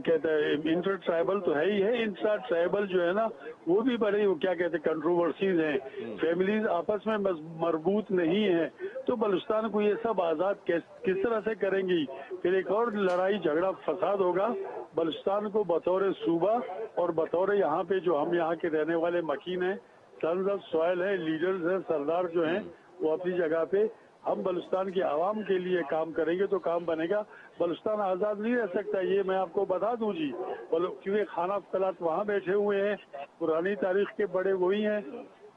کہتے ہیں انٹر ٹرائبل تو ہے ہی ہے، انٹرا ٹرائبل جو ہے نا وہ بھی بڑے کیا کہتے ہیں کنٹروورسیز ہیں، فیملیز آپس میں مربوط نہیں ہیں، تو بلوچستان کو یہ سب آزاد کس طرح سے کریں گی؟ پھر ایک اور لڑائی جھگڑا فساد ہوگا۔ بلوچستان کو بطور صوبہ और बतौर यहाँ पे जो हम यहाँ के रहने वाले मकीन हैं, सन्स ऑफ सॉइल है, लीडर्स हैं, सरदार जो हैं वो अपनी जगह पे, हम बलूचिस्तान की आवाम के लिए काम करेंगे तो काम बनेगा। बलूचिस्तान आज़ाद नहीं रह सकता, ये मैं आपको बता दूं जी, क्योंकि खाना फलात वहाँ बैठे हुए हैं, पुरानी तारीख के बड़े वही हैं,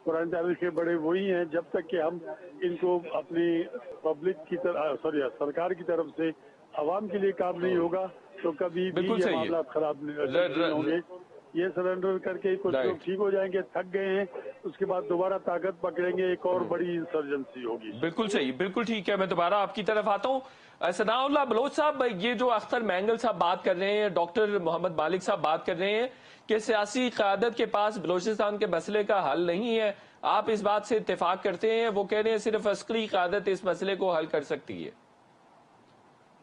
पुरानी तारीख के बड़े वही हैं। जब तक कि हम इनको अपनी पब्लिक की तरफ, सरकार की तरफ से आवाम के लिए काम नहीं होगा तो कभी भी ये मामला खराब नहीं होंगे। ये सरेंडर करके कुछ लोग ठीक हो जाएंगे, थक गए हैं, उसके बाद दोबारा ताकत पकड़ेंगे, एक और बड़ी इंसर्जेंसी होगी। बिल्कुल सही, बिल्कुल ठीक है। मैं दोबारा आपकी तरफ आता हूँ। सनाउल्लाह बलोच साहब, ये जो अख्तर मैंगल साहब बात कर रहे हैं, डॉक्टर मोहम्मद मालिक साहब बात कर रहे हैं कि सियासी क़यादत के पास बलोचिस्तान के मसले का हल नहीं है, आप इस बात से इत्तेफाक करते हैं? वो कह रहे हैं सिर्फ अस्करी क़यादत इस मसले को हल कर सकती है।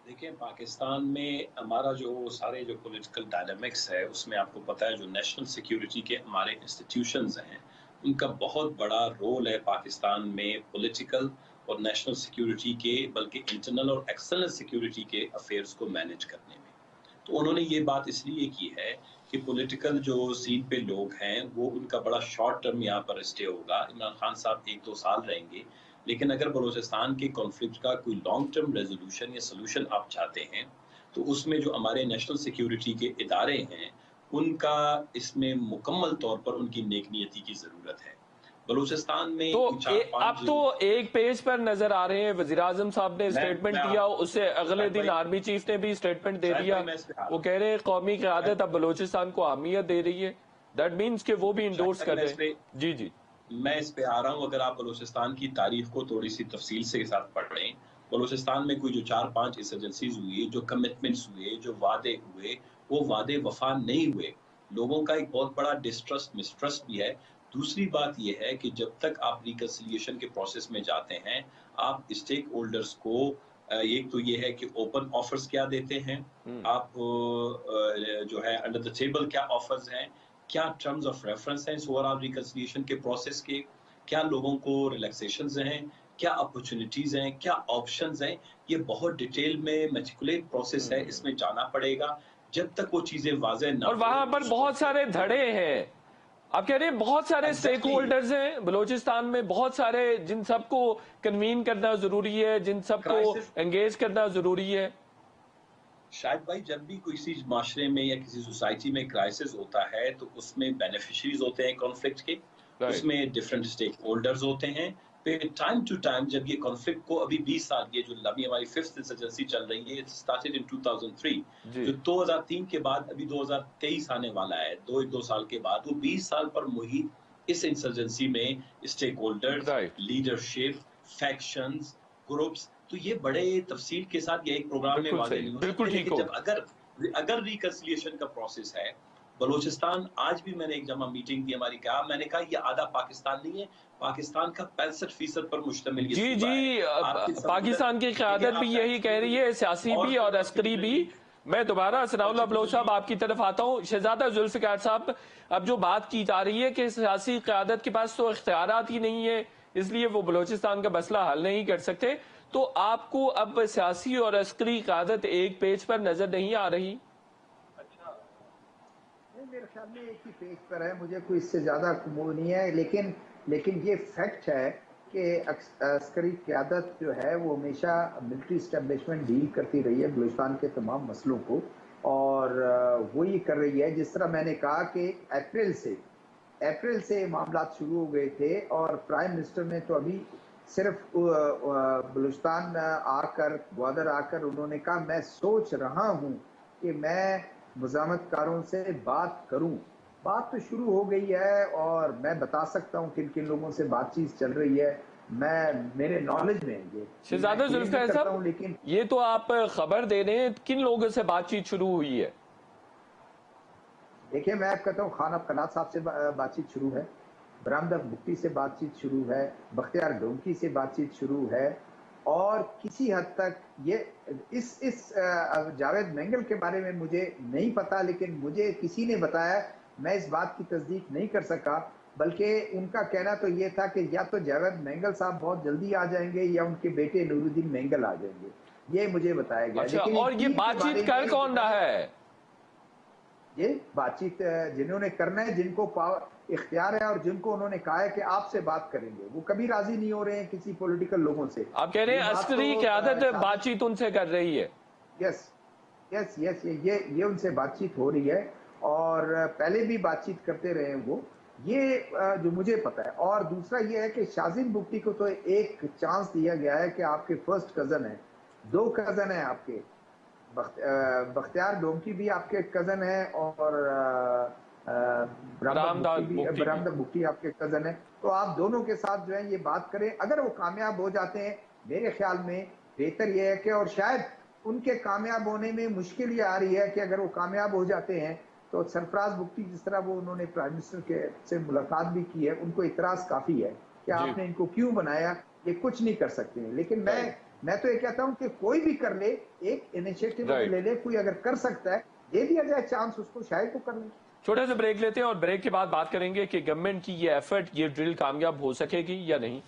देखिए, पाकिस्तान में हमारा जो सारे जो पॉलिटिकल डायनामिक्स है, उसमें आपको पता है जो नेशनल सिक्योरिटी के हमारे इंस्टीट्यूशंस हैं, उनका बहुत बड़ा रोल है पाकिस्तान में पॉलिटिकल और नेशनल सिक्योरिटी के, बल्कि इंटरनल और एक्सटर्नल सिक्योरिटी के अफेयर्स को मैनेज करने में। तो उन्होंने ये बात इसलिए की है कि पॉलिटिकल जो सीट पे लोग हैं वो उनका बड़ा शॉर्ट टर्म यहाँ पर स्टे होगा। इमरान खान साहब 1-2 साल रहेंगे, लेकिन अगर बलूचिस्तान के कॉन्फ्लिक्ट का कोई लॉन्ग टर्म रेजोल्यूशन या सोल्यूशन आप चाहते हैं तो उसमें जो हमारे नेशनल सिक्योरिटी के इदारे हैं उनका इसमें मुकम्मल तौर पर उनकी नेक नियति की जरूरत है। बलूचिस्तान में तो अब तो एक पेज पर नजर आ रहे हैं, वजीर आजम साहब ने स्टेटमेंट दिया, उससे अगले दिन आर्मी चीफ ने भी स्टेटमेंट दे दिया। वो कह रहे हैं कौमी क़यादत अब बलूचिस्तान को अहमियत दे रही है। दैट मीन्स कि वो भी इंडोर्स कर रहे हैं। जी जी, मैं इस पे आ रहा हूँ। अगर आप बलूचिस्तान की तारीख को थोड़ी सी तफसील से साथ पढ़ रहे हैं, बलूचिस्तान में कोई जो 4-5 इंसर्जेंसीज हुई, जो कमिटमेंट्स हुए, जो वादे हुए, वो वादे वफा नहीं हुए। लोगों का एक बहुत बड़ा डिस्ट्रस्ट, मिसट्रस्ट भी है। दूसरी बात यह है कि जब तक आप रिकंसिलिएशन के प्रोसेस में जाते हैं, आप स्टेक होल्डर्स को एक तो ये है कि ओपन ऑफर्स क्या देते हैं, आप जो है अंडर द टेबल क्या ऑफर्स हैं, क्या टर्म्स ऑफ रेफरेंस हैं इस ओवरऑल रिकंसिलिएशन के प्रोसेस के, क्या लोगों को रिलैक्सेशंस हैं, क्या अपॉर्चुनिटीज हैं, क्या ऑप्शंस हैं। ये बहुत डिटेल में मेटिकुलेट प्रोसेस है, इसमें जाना पड़ेगा। जब तक वो चीजें वाज़ेह ना, और वहां पर बहुत सारे धड़े हैं। आप कह रहे हैं बहुत सारे स्टेक होल्डर्स हैं बलूचिस्तान में, बहुत सारे, जिन सबको कन्वीन करना जरूरी है, जिन सबको एंगेज करना जरूरी है। शायद भाई, जब भी किसी माशरे में या किसी सोसाइटी में क्राइसिस होता है तो उसमें बेनिफिशरीज होते हैं कॉन्फ्लिक्ट के, उसमें डिफरेंट स्टेक होल्डर्स होते हैं। फिर टाइम टू टाइम जब ये कॉन्फ्लिक्ट को, अभी 20 साल, ये जो अभी हमारी 5th इंसर्जेंसी चल रही है, स्टार्टेड इन 2003, जो 2003 के बाद अभी 2023 आने वाला है, 2 साल के बाद, वो 20 साल पर मुहित इस इंसर्जेंसी में stakeholders, leadership, factions, groups, तो ये बड़े तफसील के साथ ये एक प्रोग्राम में वादे नहीं हो सकते। लेकिन जब अगर रिकंसिलिएशन का प्रोसेस है, बलूचिस्तान, आज भी मैंने एक जमा मीटिंग की हमारी, कहा, मैंने कहा ये आधा पाकिस्तान नहीं है, पाकिस्तान का 65% पर मुश्तमिल ये जी जी, पाकिस्तान की क़यादत भी यही कह रही है, सियासी भी और अस्करी भी। मैं दोबारा सनाउल्लाह बलोच साहब आपकी तरफ आता हूँ। शहजादा जुल्फ़िकार साहब, अब जो बात की जा रही है कि सियासी क़यादत के पास तो इख्तियारात ही नहीं है, इसलिए वो बलूचिस्तान का मसला हल नहीं कर सकते, तो आपको अब सियासी और अस्करी क़यादत एक पेज पर नजर नहीं आ रही? मेरे ख्याल में एक ही पेज पर है, मुझे कोई इससे ज़्यादा वो नहीं है। लेकिन ये फैक्ट है कि अस्करी क़यादत जो है वो हमेशा मिलिट्री इस्टेब्लिशमेंट डील करती रही है बलूचिस्तान के तमाम मसलों को, और वो ये कर रही है। जिस तरह मैंने कहा कि अप्रैल से मामला शुरू हो गए थे, और प्राइम मिनिस्टर ने तो अभी सिर्फ बलूचिस्तान आकर, ग्वादर आकर उन्होंने कहा मैं सोच रहा हूँ कि मैं मुज़ाहमतकारों से बात करूं। बात तो शुरू हो गई है, और मैं बता सकता हूं किन किन लोगों से बातचीत चल रही है, मेरे नॉलेज में ये। शहजादा जुल्फ़िकार साहब, लेकिन ये तो आप खबर दे रहे हैं, किन लोगों से बातचीत शुरू हुई है? देखिए, मैं आप कहता हूँ खान अब्द कनात साहब से बातचीत शुरू है, बरामदा भुट्टी से बातचीत शुरू है, बख्तियार डोंकी से बातचीत शुरू है, और किसी हद तक ये इस जावेद मैंगल के बारे में मुझे नहीं पता, लेकिन मुझे किसी ने बताया, मैं इस बात की तस्दीक नहीं कर सका, बल्कि उनका कहना तो ये था कि या तो जावेद मैंगल साहब बहुत जल्दी आ जाएंगे या उनके बेटे नूरुद्दीन मैंगल आ जाएंगे, ये मुझे बताया गया। अच्छा, और ये बातचीत कर कौन रहा है? یہ بات چیت جنہوں نے کرنا ہے، جن کو پاور اختیار ہے اور جن کو انہوں نے کہا ہے کہ آپ سے بات کریں گے، وہ کبھی راضی نہیں ہو رہے ہیں کسی پولیٹیکل لوگوں سے. آپ کہہ رہے ہیں عسکری قیادت بات چیت ان سے کر رہی ہے؟ یس یس یس، یہ ان سے بات چیت ہو رہی ہے اور پہلے بھی بات چیت کرتے رہے ہیں وہ، یہ جو مجھے پتا ہے. اور دوسرا یہ ہے کہ شازن بگٹی کو تو ایک چانس دیا گیا ہے کہ آپ کے فرسٹ کزن ہیں، 2 کزن ہیں آپ کے، بختیار ڈومکی بھی آپ کے کزن ہیں اور برامدہ بگٹی آپ کے کزن ہیں. تو آپ دونوں کے ساتھ جو ہے یہ بات کریں. اگر وہ کامیاب ہو جاتے ہیں، میرے خیال میں بہتر یہ ہے کہ، اور شاید ان کے کامیاب ہونے میں مشکل یہ آ رہی ہے کہ اگر وہ کامیاب ہو جاتے ہیں تو سرفراز بگٹی جس طرح وہ انہوں نے پرائم منسٹر کے سے ملاقات بھی کی ہے، ان کو اعتراض کافی ہے کہ آپ نے ان کو کیوں بنایا، یہ کچھ نہیں کر سکتے ہیں. لیکن میں تو یہ کہتا ہوں کہ کوئی بھی کر لے، ایک انیشیٹو لے لے، کوئی اگر کر سکتا ہے دے دیا جائے چانس اس کو، شاید وہ کر لیں. چھوٹا سا بریک لیتے ہیں اور بریک کے بعد بات کریں گے کہ گورنمنٹ کی یہ ایفرٹ، یہ ڈرل کامیاب ہو سکے گی یا نہیں.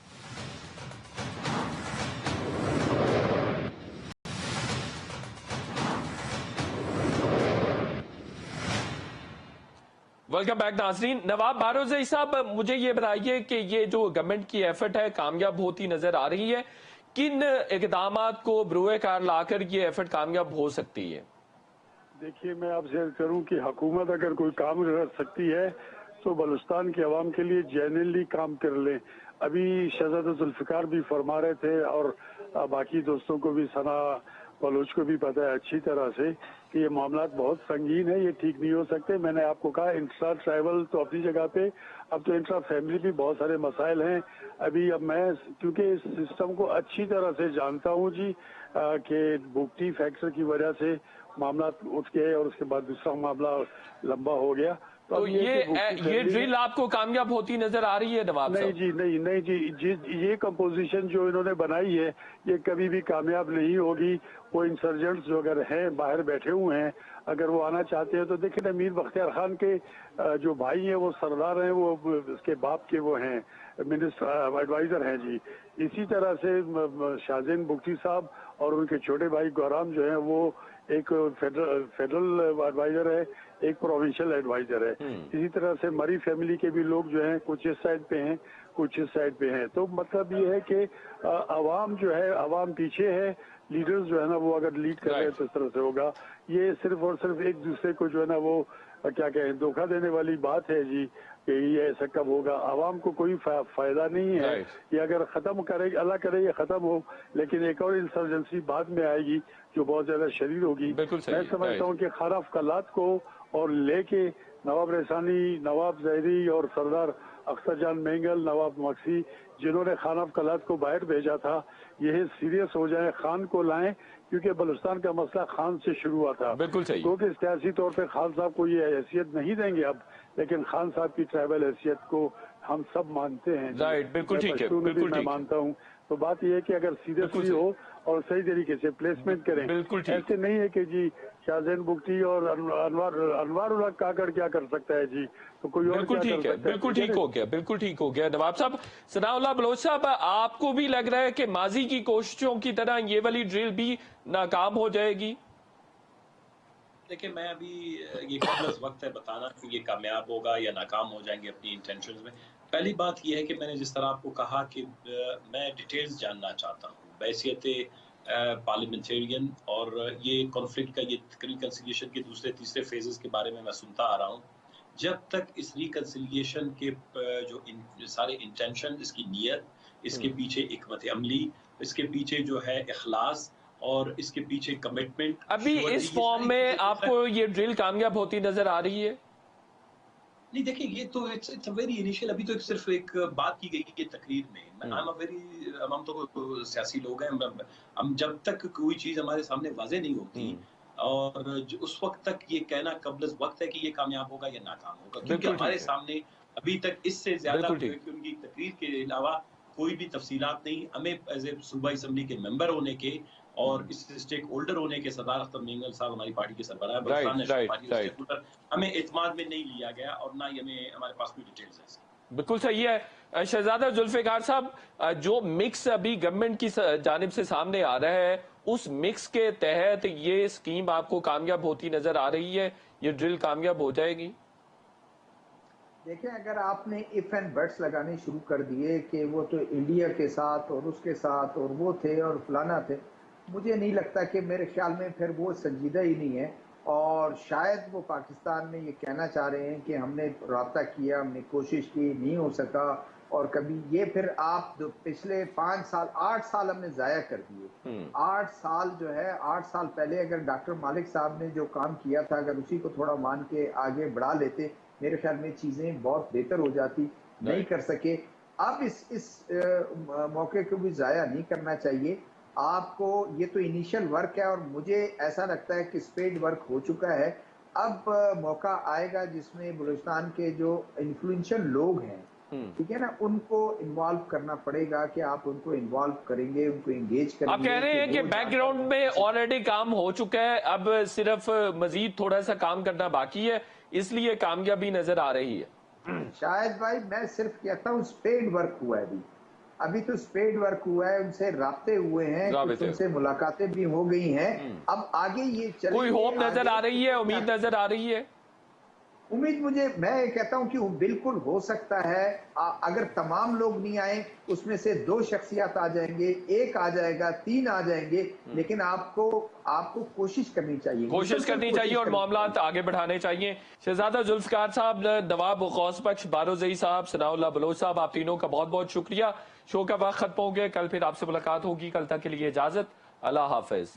ویلکم بیک ناظرین. نواب بارودزئی صاحب، مجھے یہ بتائیے کہ یہ جو گورنمنٹ کی ایفرٹ ہے کامیاب ہوتی نظر آ رہی ہے، کن اقدامات کو بروئے کار لا کر یہ ایفرٹ کامیاب ہو سکتی ہے؟ دیکھیے، میں آپ سے عرض کروں کہ حکومت اگر کوئی کام کر سکتی ہے تو بلوچستان کے عوام کے لیے جینوئنلی کام کر لیں. ابھی شہزادہ ذوالفقار بھی فرما رہے تھے اور باقی دوستوں کو بھی، ثنا بلوچ کو بھی پتہ ہے اچھی طرح سے کہ یہ معاملات بہت سنگین ہیں، یہ ٹھیک نہیں ہو سکتے. میں نے آپ کو کہا انٹرا ٹرائبل تو اپنی جگہ پہ، اب تو انٹرا فیملی بھی بہت سارے مسائل ہیں. اب میں کیونکہ اس سسٹم کو اچھی طرح سے جانتا ہوں جی، کہ بگٹی فیکٹر کی وجہ سے معاملات اٹھ گئے اور اس کے بعد دوسرا معاملہ لمبا ہو گیا. تو یہ ڈرل آپ کو کامیاب ہوتی نظر آ رہی ہے نواب صاحب؟ نہیں جی، یہ کمپوزیشن جو انہوں نے بنائی ہے یہ کبھی بھی کامیاب نہیں ہوگی. وہ انسرجنٹس جو اگر ہیں باہر بیٹھے ہوئے ہیں، اگر وہ آنا چاہتے ہیں تو دیکھیں نا، میر بختیار خان کے جو بھائی ہیں وہ سردار ہیں، وہ اس کے باپ کے وہ ہیں منسٹر ایڈوائزر ہیں جی. اسی طرح سے شازن بگٹی صاحب اور ان کے چھوٹے بھائی گورام جو ہیں وہ ایک فیڈرل ایڈوائزر ہے، ایک پروونشل ایڈوائزر ہے. اسی طرح سے مری فیملی کے بھی لوگ جو ہیں کچھ اس سائڈ پہ ہیں، کچھ اس سائڈ پہ ہیں. تو مطلب یہ ہے کہ عوام جو ہے، عوام پیچھے ہے، لیڈرز جو ہے نا وہ اگر لیڈ کر رہے ہیں تو اس طرح سے ہوگا. یہ صرف اور صرف ایک دوسرے کو جو ہے نا وہ کیا کہیں دھوکہ دینے والی بات ہے جی کہ یہ ایسا کب ہوگا. عوام کو کوئی فائدہ نہیں ہے. یہ اگر ختم کرے، اللہ کرے یہ ختم ہو، لیکن ایک اور انسرجنسی بعد میں آئے گی جو بہت زیادہ شدید ہوگی. میں سمجھتا ہوں کہ خانہ افقالات کو اور لے کے نواب رسانی، نواب زہری اور سردار اختر جان مینگل، نواب مکسی، جنہوں نے خانہ افقالات کو باہر بھیجا تھا، یہ سیریس ہو جائیں، خان کو لائیں، کیونکہ بلوچستان کا مسئلہ خان سے شروع ہوا تھا. بالکل صحیح. کیونکہ سیاسی طور پہ خان صاحب کو یہ حیثیت نہیں دیں گے اب، لیکن خان صاحب کی ٹرائبل حیثیت کو ہم سب مانتے ہیں. بالکل ٹھیک ہے، بالکل میں مانتا ہوں. تو بات یہ ہے کہ اگر سیریسلی ہو اور صحیح طریقے سے پلیسمنٹ کریں. ایسے نہیں ہے کہ جی شازن بگٹی اور انوار الحق کاکڑ کیا کر سکتا ہے جی، تو کوئی اور کیا کر سکتا ہے. بالکل ٹھیک ہو گیا، بالکل ٹھیک ہو گیا. نواب صاحب، ثناء اللہ بلوچ صاحب، آپ کو بھی لگ رہا ہے کہ ماضی کی کوششوں کی طرح یہ والی ڈرل بھی ناکام ہو جائے گی؟ دیکھیں، میں ابھی یہ قبل از وقت ہے بتانا کہ یہ کامیاب ہوگا یا ناکام ہو جائیں گے اپنی انٹینشنز میں. پہلی بات یہ ہے کہ میں نے جس طرح آپ کو کہا کہ میں ڈیٹیلز جاننا چاہتا ہوں بحیثیت پارلیمنٹیرین، اور یہ کانفلکٹ کا یہ ریکنسیلیشن کے دوسرے تیسرے فیزز کے بارے میں سنتا آ رہا ہوں. جب تک اس ریکنسیلیشن کے جو سارے انٹینشن، اس کی نیت، اس کے پیچھے حکمت عملی، اس کے پیچھے جو ہے اخلاص اور اس کے پیچھے کمٹمنٹ، ابھی اس فارم میں آپ کو یہ ڈرل کامیاب ہوتی نظر آ رہی ہے؟ نہیں، دیکھیں یہ تو اٹس ویری انیشیل. ابھی تو صرف ایک بات کی گئی کہ تقریر میں ہم تو سیاسی لوگ ہیں، ہم جب تک کوئی چیز ہمارے سامنے واضح نہیں ہوتی اور اس وقت تک یہ کہنا قبل از وقت ہے کہ یہ کامیاب ہوگا یا ناکام ہوگا، کیونکہ ہمارے سامنے ابھی تک اس سے زیادہ کہ ان کی تقریر کے علاوہ کوئی بھی تفصیلات نہیں. ہمیں ایز اے صوبائی اسمبلی کے ممبر ہونے کے اور اس اسٹیک ہولڈر ہونے کے، سردار اختر مینگل صاحب ہماری پارٹی کے سربراہ بلوچستان نیشنل پارٹی کے اسٹیک ہولڈر، ہمیں اعتماد میں نہیں لیا گیا اور نہ ہی ہمارے پاس کوئی ڈیٹیلز ہیں. بالکل صحیح ہے. शहजादा जुल्फिकार साहब, जो मिक्स अभी गवर्नमेंट की जानिब से सामने आ रहा है, उस मिक्स के तहत ये स्कीम आपको कामयाब होती नजर आ रही है? ये ड्रिल कामयाब हो जाएगी? देखिए, अगर आपने इफ एंड बट्स लगाने शुरू कर दिए कि वो तो इंडिया के साथ और उसके साथ और वो थे और फलाना थे, मुझे नहीं लगता कि, मेरे ख्याल में फिर वो संजीदा ही नहीं है। और शायद वो पाकिस्तान में ये कहना चाह रहे हैं कि हमने राब्ता किया, हमने कोशिश की, नहीं हो सका। और कभी ये फिर आप जो पिछले 5 साल 8 साल हमने ज़ाया कर दिए। 8 साल जो है, 8 साल पहले अगर डॉक्टर मालिक साहब ने जो काम किया था, अगर उसी को थोड़ा मान के आगे बढ़ा लेते, मेरे ख्याल में चीज़ें बहुत बेहतर हो जाती। नहीं कर सके। अब इस मौके को भी ज़ाया नहीं करना चाहिए आपको। ये तो इनिशियल वर्क है और मुझे ऐसा लगता है कि स्पेड वर्क हो चुका है। अब मौका आएगा जिसमें बलूचिस्तान के जो इन्फ्लुएंशियल लोग हैं, ठीक है ना, उनको इन्वॉल्व करना पड़ेगा कि आप उनको इन्वॉल्व करेंगे, उनको एंगेज करेंगे। आप कह रहे हैं कि बैकग्राउंड में ऑलरेडी काम हो चुका है, अब सिर्फ मजीद थोड़ा सा काम करना बाकी है, इसलिए कामयाबी नजर आ रही है। शायद भाई, मैं सिर्फ कहता हूँ स्पेड वर्क हुआ है। अभी तो स्पेड वर्क हुआ है, उनसे राब्ते हुए हैं, उनसे मुलाकातें भी हो गई हैं। अब आगे ये चले, कोई होप नजर आ रही है, उम्मीद नजर आ रही है? उम्मीद मैं कहता हूं कि वो बिल्कुल हो सकता है। अगर तमाम लोग नहीं आए, उसमें से 2 शख्सियत आ जाएंगे, 1 आ जाएगा, 3 आ जाएंगे, लेकिन आपको कोशिश करनी चाहिए, और मामलात आगे बढ़ाने चाहिए। शहजादा जुल्फिकार साहब, नवाब गौस बख्श बारोजई साहब, सनाउल्लाह बलोच साहब, आप तीनों का बहुत बहुत शुक्रिया। शो का वक्त खत्म हो गया, कल फिर आपसे मुलाकात होगी। कल तक के लिए इजाजत, अल्लाह हाफिज।